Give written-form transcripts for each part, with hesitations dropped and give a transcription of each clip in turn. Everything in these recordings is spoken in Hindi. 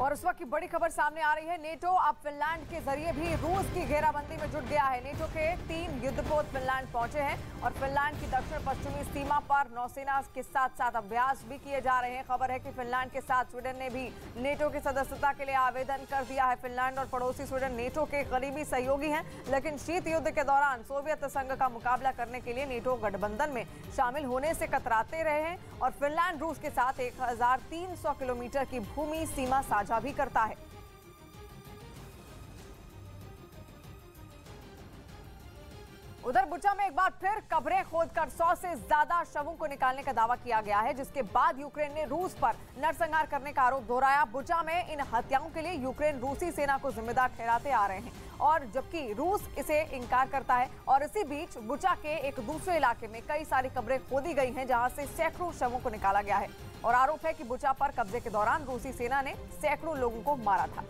और इस वक्त की बड़ी खबर सामने आ रही है। नेटो अब फिनलैंड के जरिए भी रूस की घेराबंदी में जुट गया है। नेटो के 3 युद्धपोत फिनलैंड पहुंचे हैं और फिनलैंड की दक्षिण पश्चिमी सीमा पर नौसेना के साथ साथ अभ्यास भी किए जा रहे हैं। खबर है कि फिनलैंड के साथ स्वीडन ने भी नेटो की सदस्यता के लिए आवेदन कर दिया है। फिनलैंड और पड़ोसी स्वीडन नेटो के करीबी सहयोगी हैं, लेकिन शीत युद्ध के दौरान सोवियत संघ का मुकाबला करने के लिए नेटो गठबंधन में शामिल होने से कतराते रहे हैं और फिनलैंड रूस के साथ 1300 किलोमीटर की भूमि सीमा साझा भी करता है। उधर बुचा में एक बार फिर कब्रें खोदकर 100 से ज्यादा शवों को निकालने का दावा किया गया है, जिसके बाद यूक्रेन ने रूस पर नरसंहार करने का आरोप दोहराया। बुचा में इन हत्याओं के लिए यूक्रेन रूसी सेना को जिम्मेदार ठहराते आ रहे हैं और जबकि रूस इसे इनकार करता है। और इसी बीच बुचा के एक दूसरे इलाके में कई सारी कब्रें खोदी गई हैं, जहां से सैकड़ों शवों को निकाला गया है और आरोप है कि बुचा पर कब्जे के दौरान रूसी सेना ने सैकड़ों लोगों को मारा था।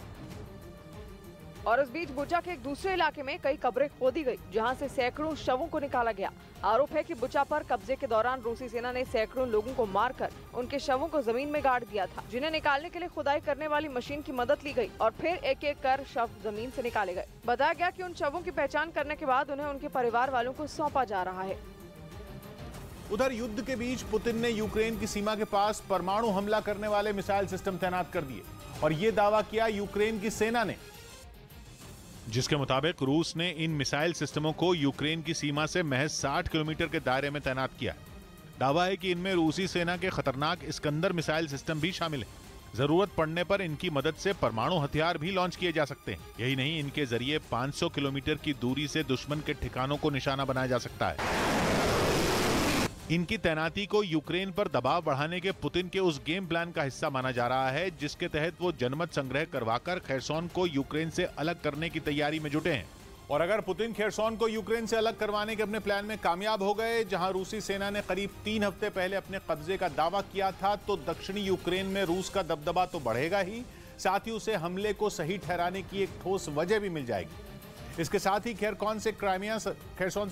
और इस बीच बुचा के एक दूसरे इलाके में कई कब्रें खोदी गई, जहां से सैकड़ों शवों को निकाला गया। आरोप है कि बुचा पर कब्जे के दौरान रूसी सेना ने सैकड़ों लोगों को मारकर उनके शवों को जमीन में गाड़ दिया था, जिन्हें निकालने के लिए खुदाई करने वाली मशीन की मदद ली गई और फिर एक एक कर शव जमीन से निकाले गए। बताया गया कि उन शवों की पहचान करने के बाद उन्हें उनके परिवार वालों को सौंपा जा रहा है। उधर युद्ध के बीच पुतिन ने यूक्रेन की सीमा के पास परमाणु हमला करने वाले मिसाइल सिस्टम तैनात कर दिए और ये दावा किया यूक्रेन की सेना ने, जिसके मुताबिक रूस ने इन मिसाइल सिस्टमों को यूक्रेन की सीमा से महज 60 किलोमीटर के दायरे में तैनात किया है। दावा है कि इनमें रूसी सेना के खतरनाक इस्कंदर मिसाइल सिस्टम भी शामिल है। जरूरत पड़ने पर इनकी मदद से परमाणु हथियार भी लॉन्च किए जा सकते हैं। यही नहीं, इनके जरिए 500 किलोमीटर की दूरी से दुश्मन के ठिकानों को निशाना बनाया जा सकता है। इनकी तैनाती को यूक्रेन पर दबाव बढ़ाने के पुतिन के उस गेम प्लान का हिस्सा माना जा रहा है, जिसके तहत वो जनमत संग्रह करवाकर खेरसोन को यूक्रेन से अलग करने की तैयारी में जुटे हैं। और अगर पुतिन खेरसोन को यूक्रेन से अलग करवाने के अपने प्लान में कामयाब हो गए, जहां रूसी सेना ने करीब 3 हफ्ते पहले अपने कब्जे का दावा किया था, तो दक्षिणी यूक्रेन में रूस का दबदबा तो बढ़ेगा ही, साथ ही उसे हमले को सही ठहराने की एक ठोस वजह भी मिल जाएगी। इसके साथ ही खेरसोन से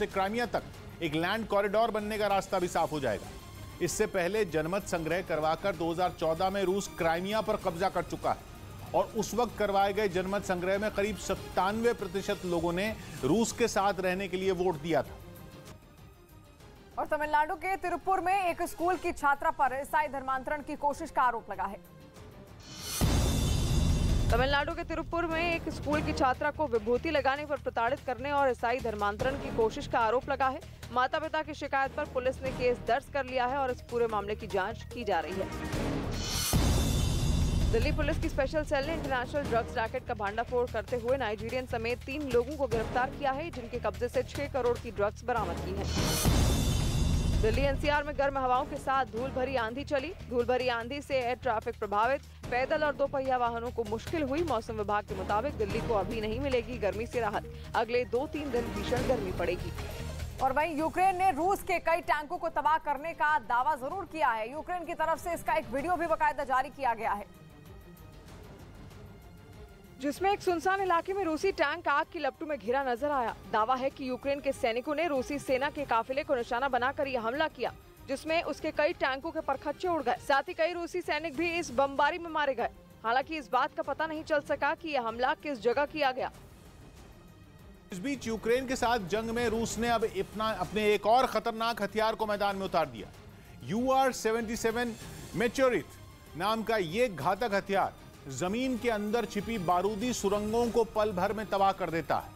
क्राइमिया तक एक लैंड कॉरिडोर बनने का रास्ता भी साफ हो जाएगा। इससे पहले जनमत संग्रह करवाकर 2014 में रूस क्राइमिया पर कब्जा कर चुका है और उस वक्त करवाए गए जनमत संग्रह में करीब 97% लोगों ने रूस के साथ रहने के लिए वोट दिया था। और तमिलनाडु के तिरुपुर में एक स्कूल की छात्रा पर ईसाई धर्मांतरण की कोशिश का आरोप लगा है। तमिलनाडु के तिरुपुर में एक स्कूल की छात्रा को विभूति लगाने पर प्रताड़ित करने और ईसाई धर्मांतरण की कोशिश का आरोप लगा है। माता पिता की शिकायत पर पुलिस ने केस दर्ज कर लिया है और इस पूरे मामले की जांच की जा रही है। दिल्ली पुलिस की स्पेशल सेल ने इंटरनेशनल ड्रग्स रैकेट का भांडाफोड़ करते हुए नाइजीरियन समेत 3 लोगों को गिरफ्तार किया है, जिनके कब्जे से 6 करोड़ की ड्रग्स बरामद की है। दिल्ली एनसीआर में गर्म हवाओं के साथ धूल भरी आंधी चली। धूल भरी आंधी से एयर ट्रैफिक प्रभावित, पैदल और दोपहिया वाहनों को मुश्किल हुई। मौसम विभाग के मुताबिक दिल्ली को अभी नहीं मिलेगी गर्मी से राहत, अगले 2-3 दिन भीषण गर्मी पड़ेगी। और वहीं यूक्रेन ने रूस के कई टैंकों को तबाह करने का दावा जरूर किया है। यूक्रेन की तरफ से इसका एक वीडियो भी बाकायदा जारी किया गया है, जिसमें एक सुनसान इलाके में रूसी टैंक आग की लपटों में घिरा नजर आया। दावा है कि यूक्रेन के सैनिकों ने रूसी सेना के काफिले को निशाना बनाकर यह हमला किया, जिसमें उसके कई टैंकों के परखच्चे उड़ गए। साथ ही कई रूसी सैनिक भी इस बमबारी में मारे गए। हालांकि इस बात का पता नहीं चल सका कि यह हमला किस जगह किया गया। इस बीच यूक्रेन के साथ जंग में रूस ने अब अपने एक और खतरनाक हथियार को मैदान में उतार दिया। UR-77 मेचोरित नाम का ये घातक हथियार जमीन के अंदर छिपी बारूदी सुरंगों को पल भर में तबाह कर देता है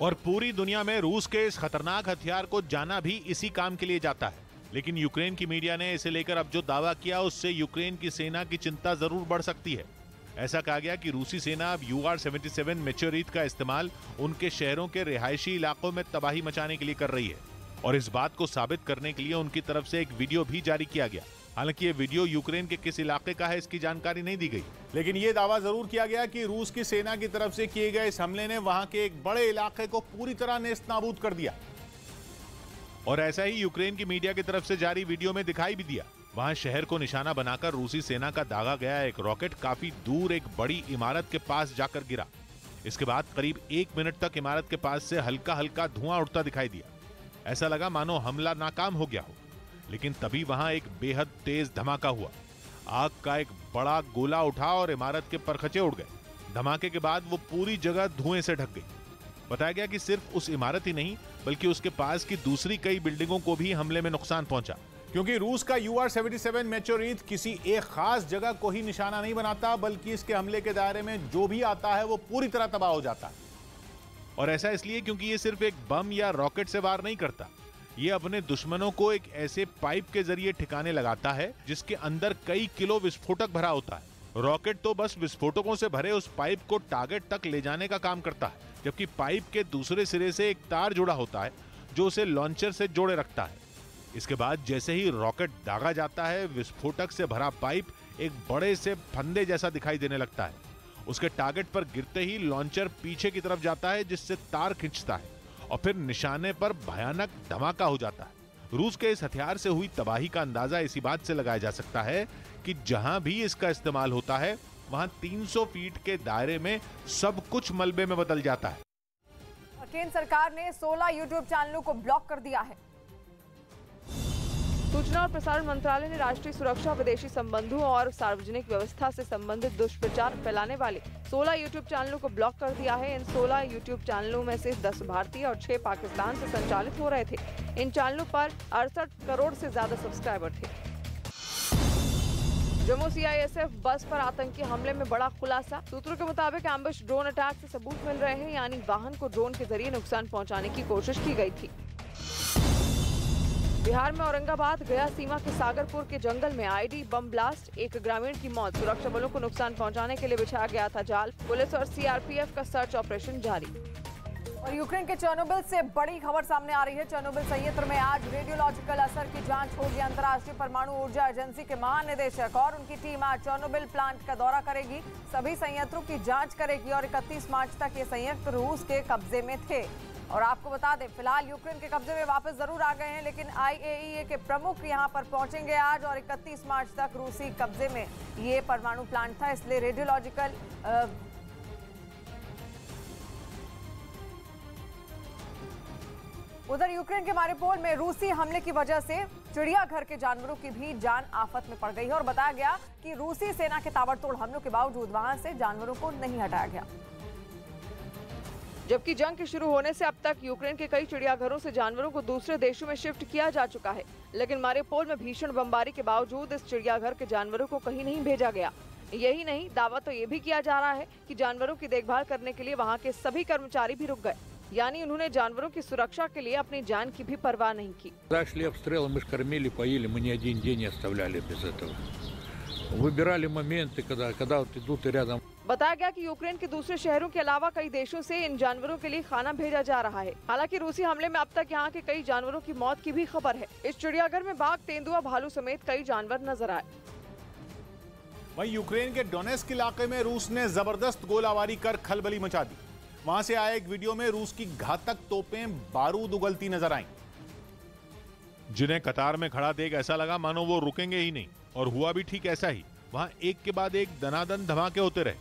और पूरी दुनिया में रूस के इस खतरनाक हथियार को जाना भी इसी काम के लिए जाता है। लेकिन यूक्रेन की मीडिया ने इसे लेकर अब जो दावा किया, उससे यूक्रेन की सेना की चिंता जरूर बढ़ सकती है। ऐसा कहा गया कि रूसी सेना अब UR-77 मेचोरित का इस्तेमाल उनके शहरों के रिहायशी इलाकों में तबाही मचाने के लिए कर रही है और इस बात को साबित करने के लिए उनकी तरफ से एक वीडियो भी जारी किया गया। हालांकि ये वीडियो यूक्रेन के किस इलाके का है, इसकी जानकारी नहीं दी गई, लेकिन ये दावा जरूर किया गया कि रूस की सेना की तरफ से किए गए इस हमले ने वहां के एक बड़े इलाके को पूरी तरह नेस्तनाबूद कर दिया। और ऐसा ही यूक्रेन की मीडिया की तरफ से जारी वीडियो में दिखाई भी दिया। वहां शहर को निशाना बनाकर रूसी सेना का दागा गया एक रॉकेट काफी दूर एक बड़ी इमारत के पास जाकर गिरा। इसके बाद करीब 1 मिनट तक इमारत के पास से हल्का हल्का धुआं उड़ता दिखाई दिया। ऐसा लगा मानो हमला नाकाम हो गया हो, लेकिन तभी वहां एक बेहद तेज धमाका हुआ। आग का एक बड़ा गोला उठा और इमारत के परखचे उड़ गए। धमाके के बाद वो पूरी जगह धुएं से ढक गई। बताया गया कि सिर्फ उस इमारत ही नहीं बल्कि उसके पास की दूसरी कई बिल्डिंगों को भी हमले में नुकसान पहुंचा। क्योंकि रूस का UR-77 मेचोरीथ किसी एक खास जगह को ही निशाना नहीं बनाता, बल्कि इसके हमले के दायरे में जो भी आता है वो पूरी तरह तबाह हो जाता है। और ऐसा इसलिए क्योंकि ये सिर्फ एक बम या रॉकेट से वार नहीं करता, ये अपने दुश्मनों को एक ऐसे पाइप के जरिए ठिकाने लगाता है जिसके अंदर कई किलो विस्फोटक भरा होता है। रॉकेट तो बस विस्फोटकों से भरे उस पाइप को टारगेट तक ले जाने का काम करता है, जबकि पाइप के दूसरे सिरे से एक तार जुड़ा होता है जो उसे लॉन्चर से जोड़े रखता है। इसके बाद जैसे ही रॉकेट दागा जाता है, विस्फोटक से भरा पाइप एक बड़े से फंदे जैसा दिखाई देने लगता है। उसके टारगेट पर गिरते ही लॉन्चर पीछे की तरफ जाता है, जिससे तार खींचता है और फिर निशाने पर भयानक धमाका हो जाता है। रूस के इस हथियार से हुई तबाही का अंदाजा इसी बात से लगाया जा सकता है कि जहां भी इसका इस्तेमाल होता है वहां 300 फीट के दायरे में सब कुछ मलबे में बदल जाता है। केंद्र सरकार ने 16 यूट्यूब चैनलों को ब्लॉक कर दिया है। सूचना और प्रसारण मंत्रालय ने राष्ट्रीय सुरक्षा, विदेशी संबंधों और सार्वजनिक व्यवस्था से संबंधित दुष्प्रचार फैलाने वाले 16 यूट्यूब चैनलों को ब्लॉक कर दिया है। इन 16 यूट्यूब चैनलों में से 10 भारतीय और 6 पाकिस्तान से संचालित हो रहे थे। इन चैनलों पर 68 करोड़ से ज्यादा सब्सक्राइबर थे। जम्मू CISF बस पर आतंकी हमले में बड़ा खुलासा। सूत्रों के मुताबिक एम्बुश ड्रोन अटैक से सबूत मिल रहे हैं, यानी वाहन को ड्रोन के जरिए नुकसान पहुंचाने की कोशिश की गई थी। बिहार में औरंगाबाद गया सीमा के सागरपुर के जंगल में आईडी बम ब्लास्ट, एक ग्रामीण की मौत। सुरक्षा बलों को नुकसान पहुंचाने के लिए बिछाया गया था जाल। पुलिस और CRPF का सर्च ऑपरेशन जारी। और यूक्रेन के चेर्नोबिल से बड़ी खबर सामने आ रही है। चेर्नोबिल संयंत्र में आज रेडियोलॉजिकल असर की जांच होगी। अंतर्राष्ट्रीय परमाणु ऊर्जा एजेंसी के महानिदेशक और उनकी टीम आज चेर्नोबिल प्लांट का दौरा करेगी, सभी संयंत्रों की जांच करेगी और 31 मार्च तक ये संयंत्र रूस के कब्जे में थे। और आपको बता दें, फिलहाल यूक्रेन के कब्जे में वापस जरूर आ गए हैं, लेकिन IAEA के प्रमुख यहां पर पहुंचेंगे आज और 31 मार्च तक रूसी कब्जे में ये परमाणु प्लांट था। इसलिए रेडियोलॉजिकल उधर यूक्रेन के मारिउपोल में रूसी हमले की वजह से चिड़ियाघर के जानवरों की भी जान आफत में पड़ गई है और बताया गया कि रूसी सेना के ताबड़तोड़ हमलों के बावजूद वहां से जानवरों को नहीं हटाया गया। जबकि जंग के शुरू होने से अब तक यूक्रेन के कई चिड़ियाघरों से जानवरों को दूसरे देशों में शिफ्ट किया जा चुका है, लेकिन मारिउपोल में भीषण बमबारी के बावजूद इस चिड़ियाघर के जानवरों को कहीं नहीं भेजा गया। यही नहीं, दावा तो ये भी किया जा रहा है कि जानवरों की देखभाल करने के लिए वहाँ के सभी कर्मचारी भी रुक गए, यानी उन्होंने जानवरों की सुरक्षा के लिए अपनी जान की भी परवाह नहीं की। Шли обстрелы, мы кормили, поили, мы ни один день не оставляли без этого. Выбирали моменты, когда вот идут и рядом. बताया गया कि यूक्रेन के दूसरे शहरों के अलावा कई देशों से इन जानवरों के लिए खाना भेजा जा रहा है। हालांकि रूसी हमले में अब तक यहाँ के कई जानवरों की मौत की भी खबर है। इस चिड़ियाघर में बाघ, तेंदुआ, भालू समेत कई जानवर नजर आए। वहीं यूक्रेन के डोनेस्क इलाके में रूस ने जबरदस्त गोलाबारी कर खलबली मचा दी। वहां से आए एक वीडियो में रूस की घातक तोपें बारूद उगलती नजर आईं, जिन्हें कतार में खड़ा देख ऐसा लगा मानो वो रुकेंगे ही नहीं, और हुआ भी ठीक ऐसा ही। वहां एक के बाद एक दनादन धमाके होते रहे।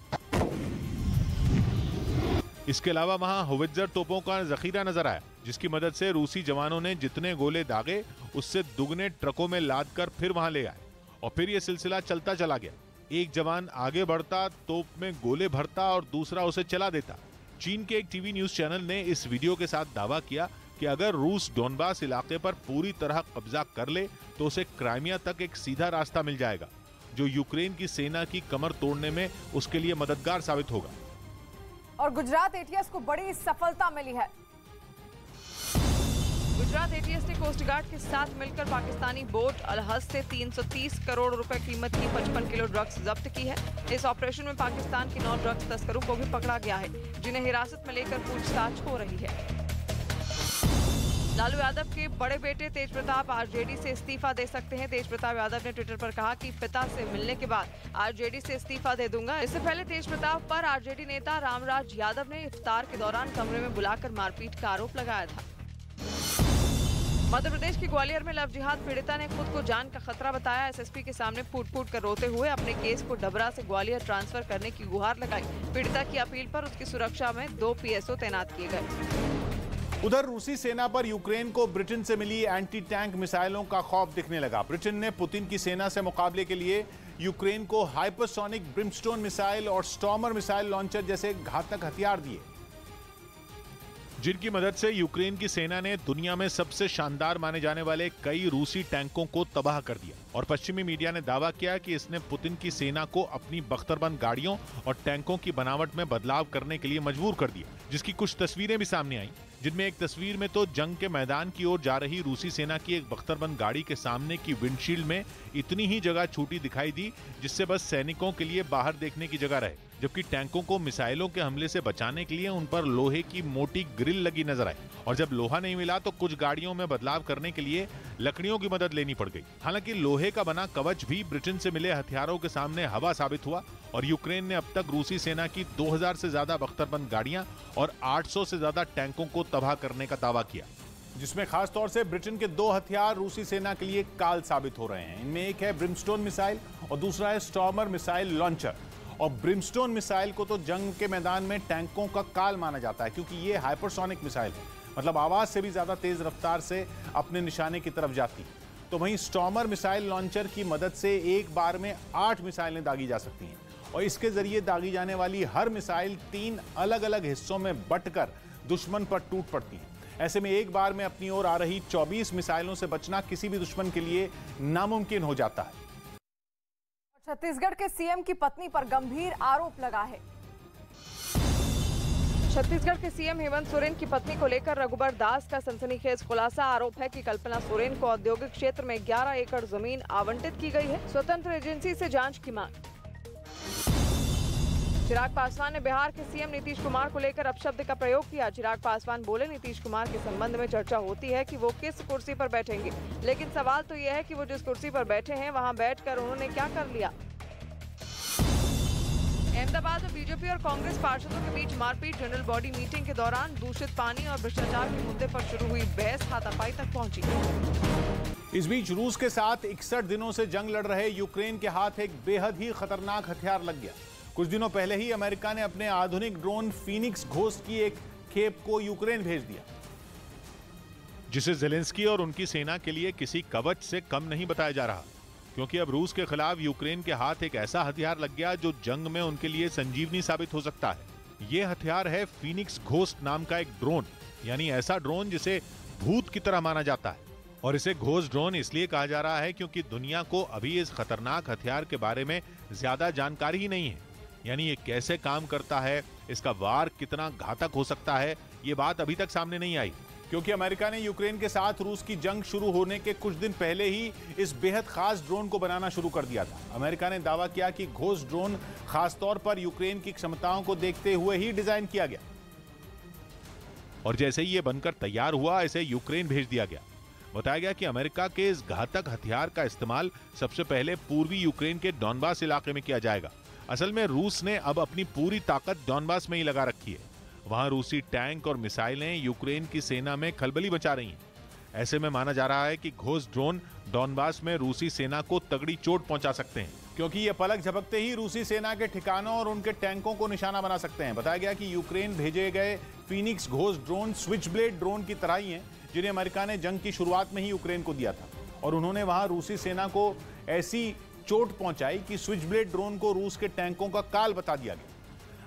इसके अलावा वहां होवित्जर तोपों का जखीरा नजर आया, जिसकी मदद से रूसी जवानों ने जितने गोले दागे उससे दुगने ट्रकों में लाद कर फिर वहां ले आए, और फिर यह सिलसिला चलता चला गया। एक जवान आगे बढ़ता, तोप में गोले भरता और दूसरा उसे चला देता। चीन के एक टीवी न्यूज चैनल ने इस वीडियो के साथ दावा किया कि अगर रूस डोनबास इलाके पर पूरी तरह कब्जा कर ले तो उसे क्राइमिया तक एक सीधा रास्ता मिल जाएगा, जो यूक्रेन की सेना की कमर तोड़ने में उसके लिए मददगार साबित होगा। और गुजरात ATS को बड़ी सफलता मिली है। गुजरात ATS ने कोस्ट गार्ड के साथ मिलकर पाकिस्तानी बोट अलहज से 330 करोड़ रुपए कीमत की 55 किलो ड्रग्स जब्त की है। इस ऑपरेशन में पाकिस्तान के 9 ड्रग्स तस्करों को भी पकड़ा गया है, जिन्हें हिरासत में लेकर पूछताछ हो रही है। लालू यादव के बड़े बेटे तेज प्रताप RJD से इस्तीफा दे सकते हैं। तेज प्रताप यादव ने ट्विटर पर कहा कि पिता से मिलने के बाद RJD से इस्तीफा दे दूंगा। इससे पहले तेज प्रताप पर RJD नेता रामराज यादव ने इफ्तार के दौरान कमरे में बुलाकर मारपीट का आरोप लगाया था। मध्य प्रदेश के ग्वालियर में लव जिहाद पीड़िता ने खुद को जान का खतरा बताया। SSP के सामने फूट कर रोते हुए अपने केस को डबरा से ग्वालियर ट्रांसफर करने की गुहार लगाई। पीड़िता की अपील पर उसकी सुरक्षा में 2 PSO तैनात किए गए। उधर रूसी सेना पर यूक्रेन को ब्रिटेन से मिली एंटी टैंक मिसाइलों का खौफ दिखने लगा। ब्रिटेन ने पुतिन की सेना से मुकाबले के लिए यूक्रेन को हाइपरसोनिक ब्रिमस्टोन मिसाइल और स्टॉर्मर मिसाइल लॉन्चर जैसे घातक हथियार दिए, जिनकी मदद से यूक्रेन की सेना ने दुनिया में सबसे शानदार माने जाने वाले कई रूसी टैंकों को तबाह कर दिया। और पश्चिमी मीडिया ने दावा किया कि इसने पुतिन की सेना को अपनी बख्तरबंद गाड़ियों और टैंकों की बनावट में बदलाव करने के लिए मजबूर कर दिया, जिसकी कुछ तस्वीरें भी सामने आई, जिनमें एक तस्वीर में तो जंग के मैदान की ओर जा रही रूसी सेना की एक बख्तरबंद गाड़ी के सामने की विंडशील्ड में इतनी ही जगह छूटी दिखाई दी जिससे बस सैनिकों के लिए बाहर देखने की जगह रहे, जबकि टैंकों को मिसाइलों के हमले से बचाने के लिए उन पर लोहे की मोटी ग्रिल लगी नजर आई। और जब लोहा नहीं मिला तो कुछ गाड़ियों में बदलाव करने के लिए लकड़ियों की मदद लेनी पड़ गई। हालांकि लोहे का बना कवच भी ब्रिटेन से मिले हथियारों के सामने हवा साबित हुआ और यूक्रेन ने अब तक रूसी सेना की 2000 से ज्यादा बख्तरबंद गाड़ियां और 800 से ज्यादा टैंकों को तबाह करने का दावा किया, जिसमें खास तौर से ब्रिटेन के 2 हथियार रूसी सेना के लिए काल साबित हो रहे हैं। इनमें एक है ब्रिमस्टोन मिसाइल और दूसरा है स्टॉर्मर मिसाइल लॉन्चर। और ब्रिमस्टोन मिसाइल को तो जंग के मैदान में टैंकों का काल माना जाता है, क्योंकि ये हाइपरसोनिक मिसाइल है, मतलब आवाज से भी ज्यादा तेज रफ्तार से अपने निशाने की तरफ जाती है। तो वहीं स्टॉर्मर मिसाइल लॉन्चर की मदद से एक बार में 8 मिसाइलें दागी जा सकती हैं और इसके जरिए दागी जाने वाली हर मिसाइल 3 अलग अलग हिस्सों में बंटकर दुश्मन पर टूट पड़ती है। ऐसे में एक बार में अपनी ओर आ रही 24 मिसाइलों से बचना किसी भी दुश्मन के लिए नामुमकिन हो जाता है। छत्तीसगढ़ के सीएम की पत्नी पर गंभीर आरोप लगा है। छत्तीसगढ़ के सीएम हेमंत सोरेन की पत्नी को लेकर रघुबर दास का सनसनीखेज खुलासा। आरोप है कि कल्पना सोरेन को औद्योगिक क्षेत्र में 11 एकड़ जमीन आवंटित की गई है। स्वतंत्र एजेंसी से जांच की मांग। चिराग पासवान ने बिहार के सीएम नीतीश कुमार को लेकर अपशब्द का प्रयोग किया। चिराग पासवान बोले, नीतीश कुमार के संबंध में चर्चा होती है कि वो किस कुर्सी पर बैठेंगे, लेकिन सवाल तो यह है कि वो जिस कुर्सी पर बैठे हैं वहां बैठकर उन्होंने क्या कर लिया। अहमदाबाद में बीजेपी और कांग्रेस पार्षदों के बीच मारपीट। जनरल बॉडी मीटिंग के दौरान दूषित पानी और भ्रष्टाचार के मुद्दे पर शुरू हुई बहस हाथापाई तक पहुंची। इस बीच रूस के साथ 61 दिनों से जंग लड़ रहे यूक्रेन के हाथ एक बेहद ही खतरनाक हथियार लग गया। कुछ दिनों पहले ही अमेरिका ने अपने आधुनिक ड्रोन फीनिक्स घोस्ट की एक खेप को यूक्रेन भेज दिया, जिसे जेलेंस्की और उनकी सेना के लिए किसी कवच से कम नहीं बताया जा रहा, क्योंकि अब रूस के खिलाफ यूक्रेन के हाथ एक ऐसा हथियार लग गया जो जंग में उनके लिए संजीवनी साबित हो सकता है। यह हथियार है फीनिक्स घोस्ट नाम का एक ड्रोन, यानी ऐसा ड्रोन जिसे भूत की तरह माना जाता है। और इसे घोस्ट ड्रोन इसलिए कहा जा रहा है क्योंकि दुनिया को अभी इस खतरनाक हथियार के बारे में ज्यादा जानकारी ही नहीं है, यानी ये कैसे काम करता है, इसका वार कितना घातक हो सकता है, ये बात अभी तक सामने नहीं आई, क्योंकि अमेरिका ने यूक्रेन के साथ रूस की जंग शुरू होने के कुछ दिन पहले ही इस बेहद खास ड्रोन को बनाना शुरू कर दिया था। अमेरिका ने दावा किया कि घोस्ट ड्रोन खासतौर पर यूक्रेन की क्षमताओं को देखते हुए ही डिजाइन किया गया और जैसे ही ये बनकर तैयार हुआ इसे यूक्रेन भेज दिया गया। बताया गया कि अमेरिका के इस घातक हथियार का इस्तेमाल सबसे पहले पूर्वी यूक्रेन के डॉनबास इलाके में किया जाएगा। असल में रूस ने अब अपनी पूरी ताकत डॉनबास में ही लगा रखी है। वहां रूसी टैंक और मिसाइलें यूक्रेन की सेना में खलबली मचा रही हैं। ऐसे में माना जा रहा है कि घोस्ट ड्रोन डॉनबास में रूसी सेना को तगड़ी चोट पहुंचा सकते हैं, क्योंकि ये पलक झपकते ही रूसी सेना के ठिकानों और उनके टैंकों को निशाना बना सकते हैं। बताया गया कि यूक्रेन भेजे गए Phoenix ghost drone switch blade drone की तरह ही हैं, जिन्हें अमेरिका ने जंग की शुरुआत में ही यूक्रेन को दिया था और उन्होंने वहां रूसी सेना को ऐसी चोट पहुंचाई कि स्विच ब्लेड ड्रोन को रूस के टैंकों का काल बता दिया गया।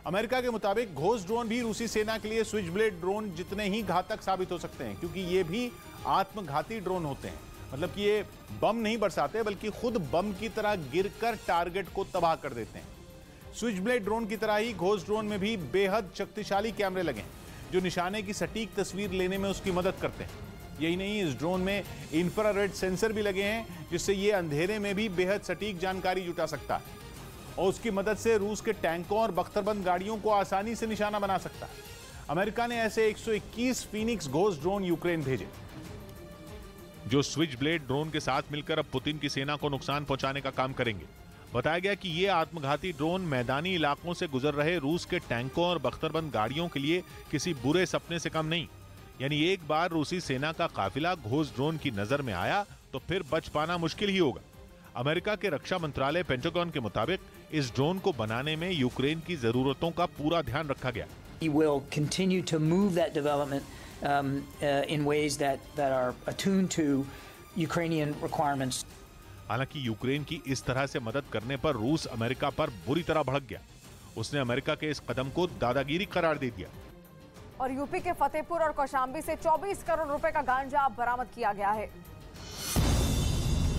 अमेरिका के मुताबिक घोस्ट ड्रोन भी रूसी सेना के लिए स्विच ब्लेड ड्रोन जितने ही घातक साबित हो सकते हैं, क्योंकि ये भी आत्मघाती ड्रोन होते हैं। मतलब कि ये बम नहीं बरसाते बल्कि खुद बम की तरह गिरकर टारगेट को तबाह कर देते हैं। स्विच ब्लेड ड्रोन की तरह ही घोस्ट ड्रोन में भी बेहद शक्तिशाली कैमरे लगे हैं जो निशाने की सटीक तस्वीर लेने में उसकी मदद करते हैं। यही नहीं, इस ड्रोन में इंफ्रारेड सेंसर भी लगे हैं जिससे ये अंधेरे में भी बेहद सटीक जानकारी जुटा सकता है और उसकी मदद से रूस के टैंकों और बख्तरबंद गाड़ियों को आसानी से निशाना बना सकता है। अमेरिका ने ऐसे 121 फीनिक्स घोस्ट ड्रोन यूक्रेन भेजे, जो स्विच ब्लेड ड्रोन के साथ मिलकर अब पुतिन की सेना को नुकसान पहुंचाने का काम करेंगे। बताया गया कि ये आत्मघाती ड्रोन मैदानी इलाकों से गुजर रहे रूस के टैंकों और बख्तरबंद गाड़ियों के लिए किसी बुरे सपने से कम नहीं। यानी एक बार रूसी सेना का काफिला घोस्ट ड्रोन की नजर में आया तो फिर बच पाना मुश्किल ही होगा। अमेरिका के रक्षा मंत्रालय पेंटागन के मुताबिक इस ड्रोन को बनाने में यूक्रेन की जरूरतों का पूरा ध्यान रखा गया। We will continue to move that development in ways that are attuned to Ukrainian requirements. हालांकि यूक्रेन की इस तरह से मदद करने पर रूस अमेरिका पर बुरी तरह भड़क गया। उसने अमेरिका के इस कदम को दादागिरी करार दे दिया। और यूपी के फतेहपुर और कौशाम्बी से 24 करोड़ रुपए का गांजा बरामद किया गया है।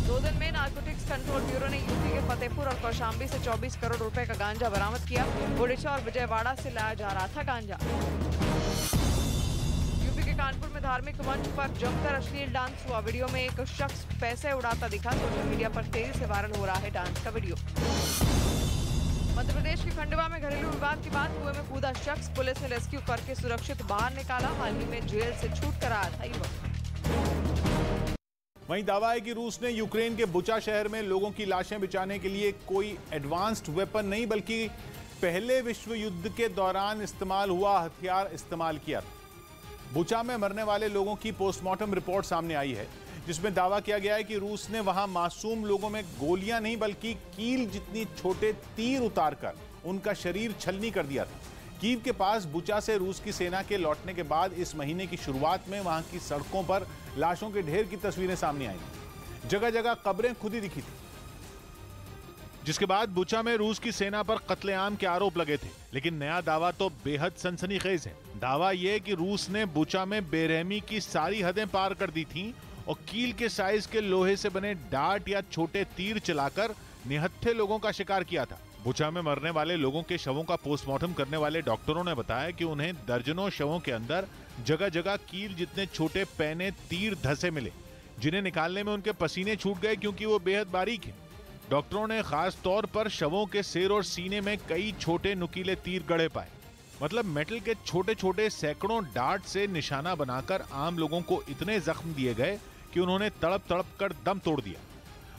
2 दिन में नार्कोटिक्स कंट्रोल ब्यूरो ने यूपी के फतेहपुर और कौशाम्बी से 24 करोड़ रुपए का गांजा बरामद किया। ओडिशा और विजयवाड़ा से लाया जा रहा था गांजा। यूपी के कानपुर में धार्मिक मंच पर जमकर अश्लील डांस हुआ। वीडियो में एक शख्स पैसे उड़ाता दिखा। सोशल मीडिया पर तेजी से वायरल हो रहा है डांस का वीडियो। मध्य प्रदेश के खंडवा में घरेलू विवाद के बाद कुएं में कूदा शख्स, पुलिस ने रेस्क्यू करके सुरक्षित बाहर निकाला। हाल ही में जेल से छूट कर आया था युवक। वहीं दावा है कि रूस ने यूक्रेन के बुचा शहर में लोगों की लाशें बिछाने के लिए कोई एडवांस्ड वेपन नहीं बल्कि पहले विश्व युद्ध के दौरान इस्तेमाल हुआ हथियार इस्तेमाल किया। बुचा में मरने वाले लोगों की पोस्टमार्टम रिपोर्ट सामने आई है, जिसमें दावा किया गया है कि रूस ने वहां मासूम लोगों में गोलियां नहीं बल्कि कील जितनी छोटे तीर उतारकर उनका शरीर छलनी कर दिया था। कीव के पास बुचा से रूस की सेना के लौटने के बाद इस महीने की शुरुआत में वहां की सड़कों पर लाशों के ढेर की तस्वीरें सामने आई। जगह जगह कब्रें खुदी दिखी थी। जिसके बाद बुचा में रूस की सेना पर कत्लेआम के आरोप लगे थे। लेकिन नया दावा तो बेहद सनसनीखेज है। दावा यह कि रूस ने बुचा में बेरहमी की सारी हदें पार कर दी थीं और कील के साइज के लोहे से बने डार्ट या छोटे तीर चलाकर निहत्थे लोगों का शिकार किया था। बुचा में मरने वाले लोगों के शवों का पोस्टमार्टम करने वाले डॉक्टरों ने बताया कि उन्हें दर्जनों शवों के अंदर जगह जगह कील जितने छोटे पैने तीर धंसे मिले, जिन्हें निकालने में उनके पसीने छूट गए क्योंकि वो बेहद बारीक हैं। डॉक्टरों ने खास तौर पर शवों के सिर और सीने में कई छोटे नुकीले तीर गड़े पाए। मतलब मेटल के छोटे छोटे सैकड़ों डार्ट से निशाना बनाकर आम लोगों को इतने जख्म दिए गए कि उन्होंने तड़प तड़प कर दम तोड़ दिया।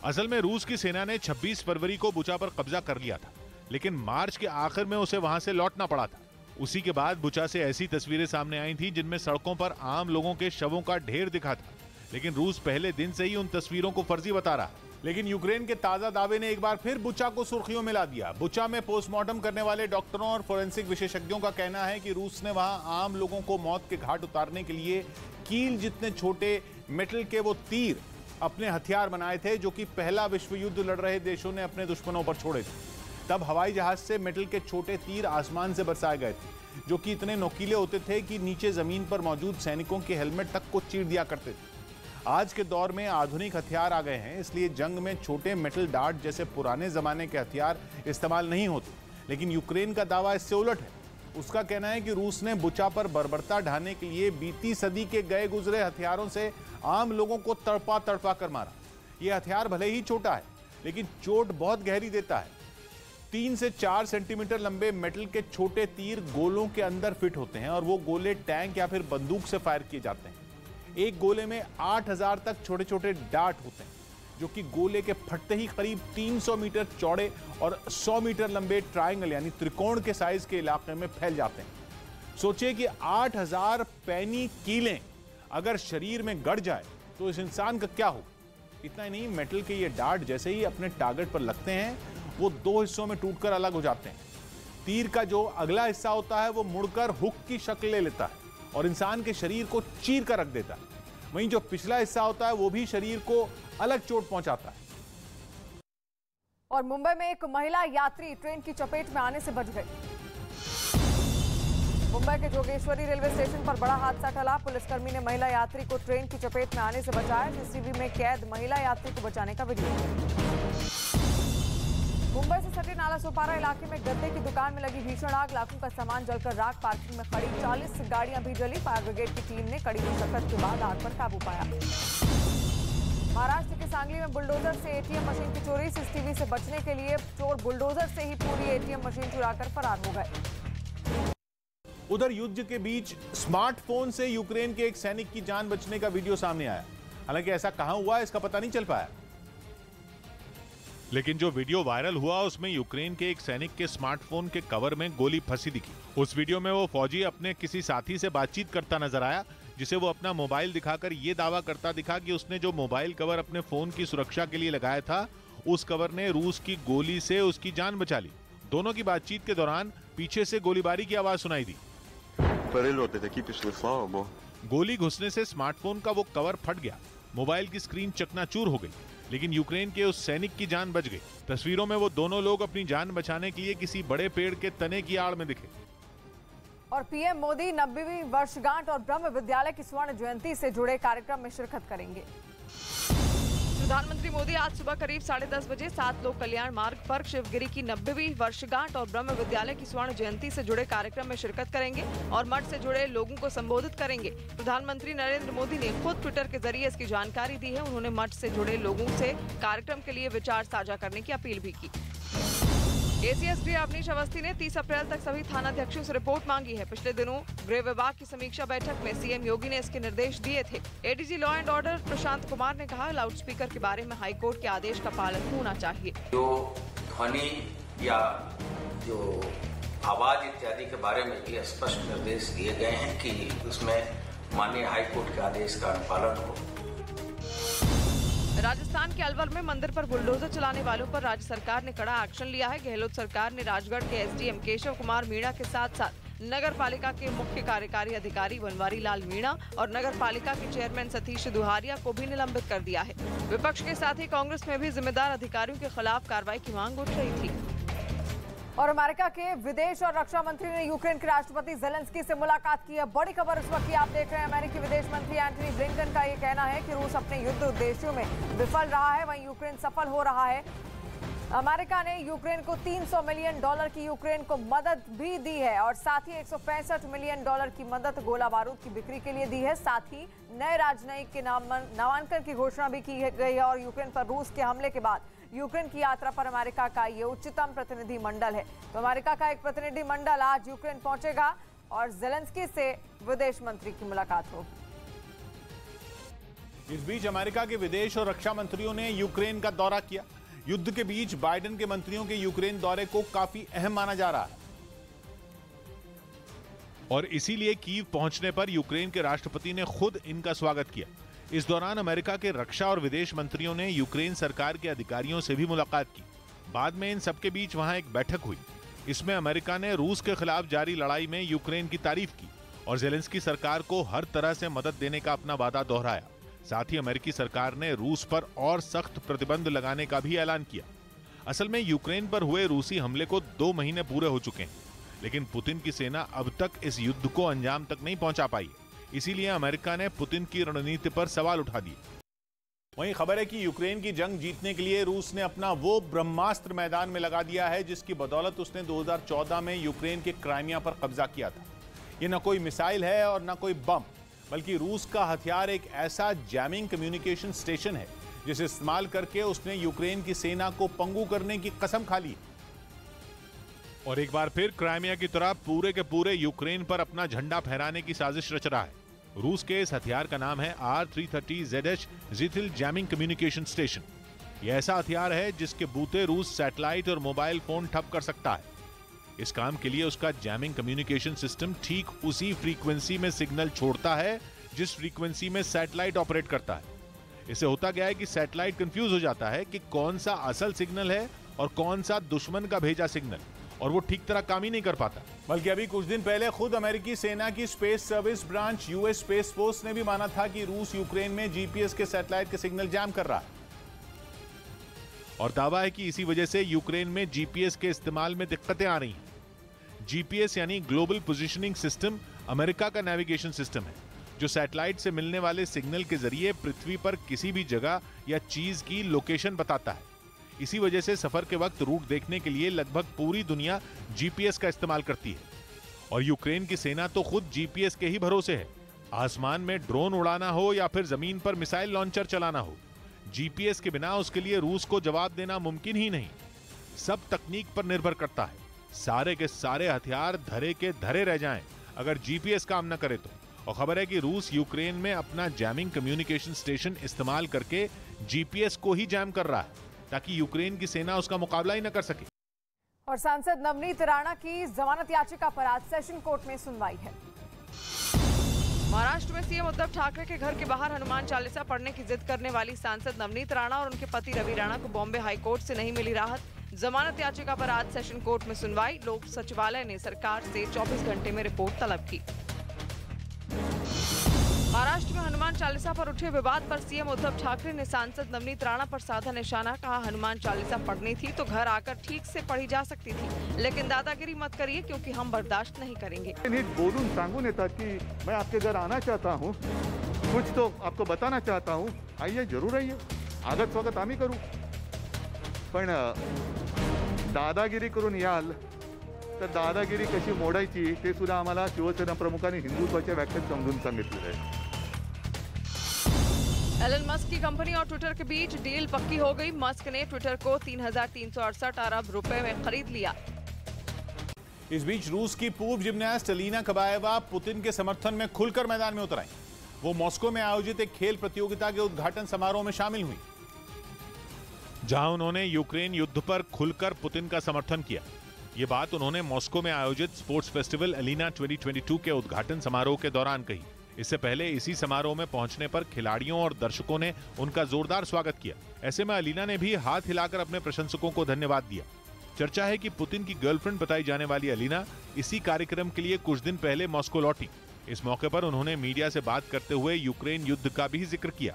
असल में रूस की सेना ने 26 फरवरी को बुचा पर कब्जा कर लिया था, लेकिन मार्च के आखिर में उसे वहां से लौटना पड़ा था। उसी के बाद बुचा से ऐसी तस्वीरें सामने आई थी जिनमें सड़कों पर आम लोगों के शवों का ढेर दिखा था। लेकिन रूस पहले दिन से ही उन तस्वीरों को फर्जी बता रहा। लेकिन यूक्रेन के ताजा दावे ने एक बार फिर बुचा को सुर्खियों में ला दिया। बुचा में पोस्टमार्टम करने वाले डॉक्टरों और फोरेंसिक विशेषज्ञों का कहना है कि रूस ने वहां आम लोगों को मौत के घाट उतारने के लिए कील जितने छोटे मेटल के वो तीर अपने हथियार बनाए थे, जो कि पहला विश्व युद्ध लड़ रहे देशों ने अपने दुश्मनों पर छोड़े थे। तब हवाई जहाज से मेटल के छोटे तीर आसमान से बरसाए गए थे, जो कि इतने नोकीले होते थे कि नीचे जमीन पर मौजूद सैनिकों के हेलमेट तक को चीर दिया करते थे। आज के दौर में आधुनिक हथियार आ गए हैं, इसलिए जंग में छोटे मेटल डार्ट जैसे पुराने जमाने के हथियार इस्तेमाल नहीं होते। लेकिन यूक्रेन का दावा इससे उलट है। उसका कहना है कि रूस ने बुचा पर बर्बरता ढाने के लिए बीती सदी के गए गुजरे हथियारों से आम लोगों को तड़पा तड़पा कर मारा। यह हथियार भले ही छोटा है, लेकिन चोट बहुत गहरी देता है। 3 से 4 सेंटीमीटर लंबे मेटल के छोटे तीर गोलों के अंदर फिट होते हैं और वो गोले टैंक या फिर बंदूक से फायर किए जाते हैं। एक गोले में 8000 तक छोटे छोटे डार्ट होते हैं, जो कि गोले के फटते ही करीब 300 मीटर चौड़े और 100 मीटर लंबे ट्रायंगल यानी त्रिकोण के साइज के इलाके में फैल जाते हैं। सोचिए कि 8000 पैनी कीलें अगर शरीर में गड़ जाए तो इस इंसान का क्या हो। इतना ही नहीं, मेटल के ये डार्ट जैसे ही अपने टारगेट पर लगते हैं वो 2 हिस्सों में टूटकर अलग हो जाते हैं। तीर का जो अगला हिस्सा होता है वो मुड़कर हुक की शक्ल ले लेता है और इंसान के शरीर को चीर कर रख देता है। वहीं जो पिछला हिस्सा होता है वो भी शरीर को अलग चोट पहुंचाता है। और मुंबई में एक महिला यात्री ट्रेन की चपेट में आने से बच गई। मुंबई के जोगेश्वरी रेलवे स्टेशन पर बड़ा हादसा टला। पुलिसकर्मी ने महिला यात्री को ट्रेन की चपेट में आने से बचाया। सीसीटीवी में कैद महिला यात्री को बचाने का वीडियो। मुंबई से सटे नाला सोपारा इलाके में गद्दे की दुकान में लगी भीषण आग। लाखों का सामान जलकर राख। पार्किंग में खड़ी 40 गाड़ियां भी जली। फायर ब्रिगेड की टीम ने कड़ी मशक्कत के बाद आग पर काबू पाया। महाराष्ट्र के सांगली में बुलडोजर से एटीएम मशीन की चोरी। सीसीटीवी से बचने के लिए चोर बुलडोजर से ही पूरी एटीएम मशीन चुराकर फरार हो गए। उधर युद्ध के बीच स्मार्टफोन से यूक्रेन के एक सैनिक की जान बचने का वीडियो सामने आया। हालांकि ऐसा कहां हुआ इसका पता नहीं चल पाया, लेकिन जो वीडियो वायरल हुआ उसमें यूक्रेन के एक सैनिक के स्मार्टफोन के कवर में गोली फंसी दिखी। उस वीडियो में वो फौजी अपने किसी साथी से बातचीत करता नजर आया, जिसे वो अपना मोबाइल दिखाकर ये दावा करता दिखा कि उसने जो मोबाइल कवर अपने फोन की सुरक्षा के लिए लगाया था, उस कवर ने रूस की गोली से उसकी जान बचा ली। दोनों की बातचीत के दौरान पीछे से गोलीबारी की आवाज सुनाई दी। गोली घुसने से स्मार्टफोन का वो कवर फट गया। मोबाइल की स्क्रीन चकनाचूर हो गई, लेकिन यूक्रेन के उस सैनिक की जान बच गई। तस्वीरों में वो दोनों लोग अपनी जान बचाने के लिए किसी बड़े पेड़ के तने की आड़ में दिखे। और पीएम मोदी 90वीं वर्षगांठ और ब्रह्म विद्यालय की स्वर्ण जयंती से जुड़े कार्यक्रम में शिरकत करेंगे। प्रधानमंत्री मोदी आज सुबह करीब 10:30 बजे 7 लोक कल्याण मार्ग पर शिवगिरी की 90वीं वर्षगांठ और ब्रह्म विद्यालय की स्वर्ण जयंती से जुड़े कार्यक्रम में शिरकत करेंगे और मठ से जुड़े लोगों को संबोधित करेंगे। प्रधानमंत्री नरेंद्र मोदी ने खुद ट्विटर के जरिए इसकी जानकारी दी है। उन्होंने मठ से जुड़े लोगों से कार्यक्रम के लिए विचार साझा करने की अपील भी की। एसीएसडी अवनीश अवस्थी ने 30 अप्रैल तक सभी थानाध्यक्षों से रिपोर्ट मांगी है। पिछले दिनों गृह विभाग की समीक्षा बैठक में सीएम योगी ने इसके निर्देश दिए थे। ADG law and order Prashant Kumar ने कहा, लाउडस्पीकर के बारे में हाईकोर्ट के आदेश का पालन होना चाहिए। जो ध्वनि या जो आवाज इत्यादि के बारे में ये स्पष्ट निर्देश दिए गए हैं कि उसमें माननीय हाईकोर्ट के आदेश का अनुपालन हो। राजस्थान के अलवर में मंदिर पर बुलडोजर चलाने वालों पर राज्य सरकार ने कड़ा एक्शन लिया है। गहलोत सरकार ने राजगढ़ के एसडीएम केशव कुमार मीणा के साथ साथ नगर पालिका के मुख्य कार्यकारी अधिकारी बनवारी लाल मीणा और नगर पालिका के चेयरमैन सतीश दुहारिया को भी निलंबित कर दिया है। विपक्ष के साथ ही कांग्रेस में भी जिम्मेदार अधिकारियों के खिलाफ कार्रवाई की मांग उठ रही थी। और अमेरिका के विदेश और रक्षा मंत्री ने यूक्रेन के राष्ट्रपति जेलेंस्की से मुलाकात की है। बड़ी खबर इस वक्त की आप देख रहे हैं। अमेरिकी विदेश मंत्री एंटनी ब्लिंकन का ये कहना है कि रूस अपने युद्ध उद्देश्यों में विफल रहा है, वहीं यूक्रेन सफल हो रहा है। अमेरिका ने यूक्रेन को $300 मिलियन की यूक्रेन को मदद भी दी है और साथ ही $165 मिलियन की मदद गोला बारूद की बिक्री के लिए दी है। साथ ही नए राजनयिक के नामांकन की घोषणा भी की गई है। और यूक्रेन पर रूस के हमले के बाद यूक्रेन की यात्रा पर अमेरिका का ये उच्चतम प्रतिनिधि मंडल है। तो अमेरिका का एक प्रतिनिधि मंडल आज यूक्रेन पहुंचेगा और जेलेंस्की से विदेश मंत्री की मुलाकात होगी। इस बीच अमेरिका के विदेश और रक्षा मंत्रियों ने यूक्रेन का दौरा किया। युद्ध के बीच बाइडेन के मंत्रियों के यूक्रेन दौरे को काफी अहम माना जा रहा है और इसीलिए कीव पहुंचने पर यूक्रेन के राष्ट्रपति ने खुद इनका स्वागत किया। इस दौरान अमेरिका के रक्षा और विदेश मंत्रियों ने यूक्रेन सरकार के अधिकारियों से भी मुलाकात की। बाद में इन सबके बीच वहां एक बैठक हुई। इसमें अमेरिका ने रूस के खिलाफ जारी लड़ाई में यूक्रेन की तारीफ की और जेलेंस्की सरकार को हर तरह से मदद देने का अपना वादा दोहराया। साथ ही अमेरिकी सरकार ने रूस पर और सख्त प्रतिबंध लगाने का भी ऐलान किया। असल में यूक्रेन पर हुए रूसी हमले को 2 महीने पूरे हो चुके हैं, लेकिन पुतिन की सेना अब तक इस युद्ध को अंजाम तक नहीं पहुंचा पाई है। इसीलिए अमेरिका ने पुतिन की रणनीति पर सवाल उठा दिए। वहीं खबर है कि यूक्रेन की जंग जीतने के लिए रूस ने अपना वो ब्रह्मास्त्र मैदान में लगा दिया है जिसकी बदौलत उसने 2014 में यूक्रेन के क्राइमिया पर कब्जा किया था। ये न कोई मिसाइल है और न कोई बम, बल्कि रूस का हथियार एक ऐसा जैमिंग कम्युनिकेशन स्टेशन है जिसे इस्तेमाल करके उसने यूक्रेन की सेना को पंगु करने की कसम खा ली और एक बार फिर क्राइमिया की तरह पूरे के पूरे यूक्रेन पर अपना झंडा फहराने की साजिश रच रहा है। रूस के इस हथियार का नाम है R-330ZH ज़िथिल जैमिंग कम्युनिकेशन स्टेशन। यह ऐसा हथियार है जिसके बूते रूस सैटेलाइट और मोबाइल फोन ठप कर सकता है। इस काम के लिए उसका जैमिंग कम्युनिकेशन सिस्टम ठीक उसी फ्रीक्वेंसी में सिग्नल छोड़ता है जिस फ्रीक्वेंसी में सैटेलाइट ऑपरेट करता है। इससे होता गया है कि सैटेलाइट कंफ्यूज हो जाता है कि कौन सा असल सिग्नल है और कौन सा दुश्मन का भेजा सिग्नल, और वो ठीक तरह काम ही नहीं कर पाता। बल्कि अभी कुछ दिन पहले खुद अमेरिकी सेना की space service branch US space force ने भी माना था कि रूस यूक्रेन में जीपीएस के सैटेलाइट के सिग्नल जैम कर रहा है और दावा है कि इसी वजह से यूक्रेन में जीपीएस के इस्तेमाल में दिक्कतें आ रही हैं। जीपीएस यानी ग्लोबल पोजिशनिंग सिस्टम अमेरिका का नेविगेशन सिस्टम है जो सैटेलाइट से मिलने वाले सिग्नल के जरिए पृथ्वी पर किसी भी जगह या चीज की लोकेशन बताता है। इसी वजह से सफर के वक्त रूट देखने के लिए लगभग पूरी दुनिया जीपीएस का इस्तेमाल करती है और यूक्रेन की सेना तो खुद जीपीएस के ही भरोसे है। आसमान में ड्रोन उड़ाना हो या फिर जमीन पर मिसाइल लॉन्चर चलाना हो, जीपीएस के बिना उसके लिए रूस को जवाब देना मुमकिन ही नहीं। सब तकनीक पर निर्भर करता है। सारे के सारे हथियार धरे के धरे रह जाएं अगर जीपीएस काम न करे तो। और खबर है कि रूस यूक्रेन में अपना जैमिंग कम्युनिकेशन स्टेशन इस्तेमाल करके जीपीएस को ही जैम कर रहा है ताकि यूक्रेन की सेना उसका मुकाबला ही न कर सके। और सांसद नवनीत राणा की जमानत याचिका पर आज सेशन कोर्ट में सुनवाई है। महाराष्ट्र में सीएम उद्धव ठाकरे के घर के बाहर हनुमान चालीसा पढ़ने की जिद करने वाली सांसद नवनीत राणा और उनके पति रवि राणा को बॉम्बे हाईकोर्ट से नहीं मिली राहत। जमानत याचिका पर आज सेशन कोर्ट में सुनवाई। लोक सचिवालय ने सरकार से 24 घंटे में रिपोर्ट तलब की। महाराष्ट्र में हनुमान चालीसा पर उठे विवाद पर सीएम उद्धव ठाकरे ने सांसद नवनीत राणा पर साधा निशाना। कहा, हनुमान चालीसा पढ़नी थी तो घर आकर ठीक से पढ़ी जा सकती थी, लेकिन दादागिरी मत करिए क्योंकि हम बर्दाश्त नहीं करेंगे। नीट बोलून सांगून येतात की मैं आपके घर आना चाहता हूँ, कुछ तो आपको बताना चाहता हूँ, आइए जरूर आइए, आगत स्वागत आम्ही करू, पण दादागिरी करून याल तर दादागिरी कशी मोडायची ते सुद्धा आम्हाला शिवसेना प्रमुखांनी हिंदुत्वाच्या व्याख्यात समजून सांगितलेलं आहे। एलन मस्क की कंपनी और ट्विटर के बीच डील पक्की हो गई। मस्क ने ट्विटर को 3,368 अरब रुपए में खरीद लिया। इस बीच रूस की पूर्व जिम्नास्ट अलीना कबाएवा पुतिन के समर्थन में खुलकर मैदान में उतर आई। वो मॉस्को में आयोजित एक खेल प्रतियोगिता के उद्घाटन समारोह में शामिल हुई, जहां उन्होंने यूक्रेन युद्ध पर खुलकर पुतिन का समर्थन किया। ये बात उन्होंने मॉस्को में आयोजित स्पोर्ट्स फेस्टिवल अलीना 2022 के उद्घाटन समारोह के दौरान कही। इससे पहले इसी समारोह में पहुंचने पर खिलाड़ियों और दर्शकों ने उनका जोरदार स्वागत किया। ऐसे में अलीना ने भी हाथ हिलाकर अपने प्रशंसकों को धन्यवाद दिया। चर्चा है कि पुतिन की गर्लफ्रेंड बताई जाने वाली अलीना इसी कार्यक्रम के लिए कुछ दिन पहले मॉस्को लौटी। इस मौके पर उन्होंने मीडिया से बात करते हुए यूक्रेन युद्ध का भी जिक्र किया।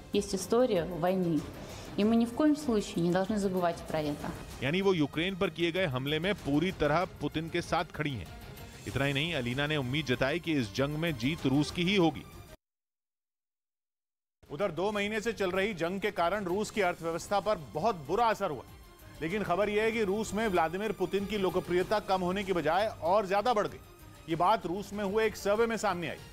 И мы ни в коем случае не должны забывать про это. यानी वो यूक्रेन पर किए गए हमले में पूरी तरह पुतिन के साथ खड़ी हैं। इतना ही नहीं, अलीना ने उम्मीद जताई कि इस जंग में जीत रूस की ही होगी। उधर 2 महीने से चल रही जंग के कारण रूस की अर्थव्यवस्था पर बहुत बुरा असर हुआ। लेकिन खबर यह है कि रूस में व्लादिमीर पुतिन की लोकप्रियता कम होने की बजाय और ज्यादा बढ़ गई। ये बात रूस में हुए एक सर्वे में सामने आई,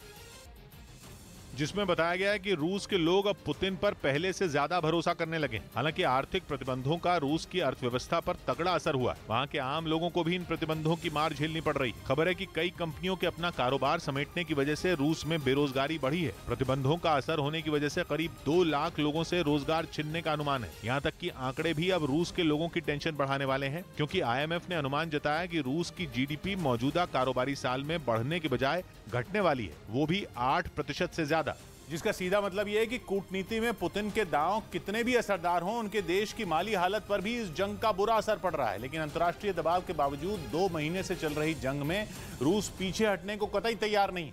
जिसमें बताया गया है कि रूस के लोग अब पुतिन पर पहले से ज्यादा भरोसा करने लगे। हालांकि आर्थिक प्रतिबंधों का रूस की अर्थव्यवस्था पर तगड़ा असर हुआ। वहां के आम लोगों को भी इन प्रतिबंधों की मार झेलनी पड़ रही। खबर है कि कई कंपनियों के अपना कारोबार समेटने की वजह से रूस में बेरोजगारी बढ़ी है। प्रतिबंधों का असर होने की वजह से करीब 2 लाख लोगों से रोजगार छिनने का अनुमान है। यहाँ तक कि आंकड़े भी अब रूस के लोगों की टेंशन बढ़ाने वाले हैं, क्योंकि IMF ने अनुमान जताया कि रूस की GDP मौजूदा कारोबारी साल में बढ़ने के बजाय घटने वाली है, वो भी 8% से ज्यादा। जिसका सीधा मतलब यह है कि कूटनीति में पुतिन के दांव कितने भी असरदार हों, उनके देश की माली हालत पर भी इस जंग का बुरा असर पड़ रहा है। लेकिन अंतर्राष्ट्रीय दबाव के बावजूद 2 महीने से चल रही जंग में रूस पीछे हटने को कतई तैयार नहीं।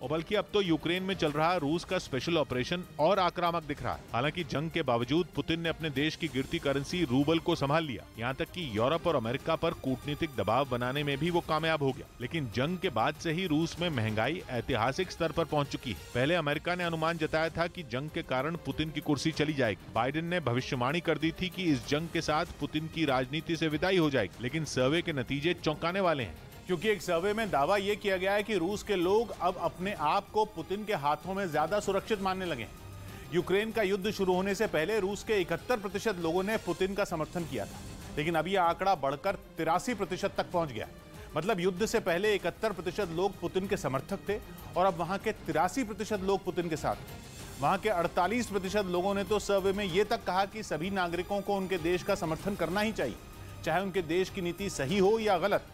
और बल्कि अब तो यूक्रेन में चल रहा रूस का स्पेशल ऑपरेशन और आक्रामक दिख रहा है। हालांकि जंग के बावजूद पुतिन ने अपने देश की गिरती करेंसी रूबल को संभाल लिया। यहाँ तक कि यूरोप और अमेरिका पर कूटनीतिक दबाव बनाने में भी वो कामयाब हो गया। लेकिन जंग के बाद से ही रूस में महंगाई ऐतिहासिक स्तर पर पहुंच चुकी है। पहले अमेरिका ने अनुमान जताया था कि जंग के कारण पुतिन की कुर्सी चली जाएगी। बाइडेन ने भविष्यवाणी कर दी थी कि इस जंग के साथ पुतिन की राजनीति से विदाई हो जाएगी। लेकिन सर्वे के नतीजे चौंकाने वाले हैं, क्योंकि एक सर्वे में दावा यह किया गया है कि रूस के लोग अब अपने आप को पुतिन के हाथों में ज्यादा सुरक्षित मानने लगे हैं। यूक्रेन का युद्ध शुरू होने से पहले रूस के 71% लोगों ने पुतिन का समर्थन किया था, लेकिन अब यह आंकड़ा बढ़कर 83% तक पहुंच गया। मतलब युद्ध से पहले 71% लोग पुतिन के समर्थक थे और अब वहां के 83% लोग पुतिन के साथ। वहां के 48% लोगों ने तो सर्वे में यह तक कहा कि सभी नागरिकों को उनके देश का समर्थन करना ही चाहिए, चाहे उनके देश की नीति सही हो या गलत।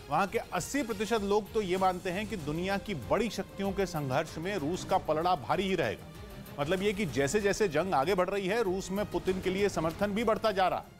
वहां के 80% लोग तो ये मानते हैं कि दुनिया की बड़ी शक्तियों के संघर्ष में रूस का पलड़ा भारी ही रहेगा। मतलब ये कि जैसे जैसे जंग आगे बढ़ रही है, रूस में पुतिन के लिए समर्थन भी बढ़ता जा रहा है।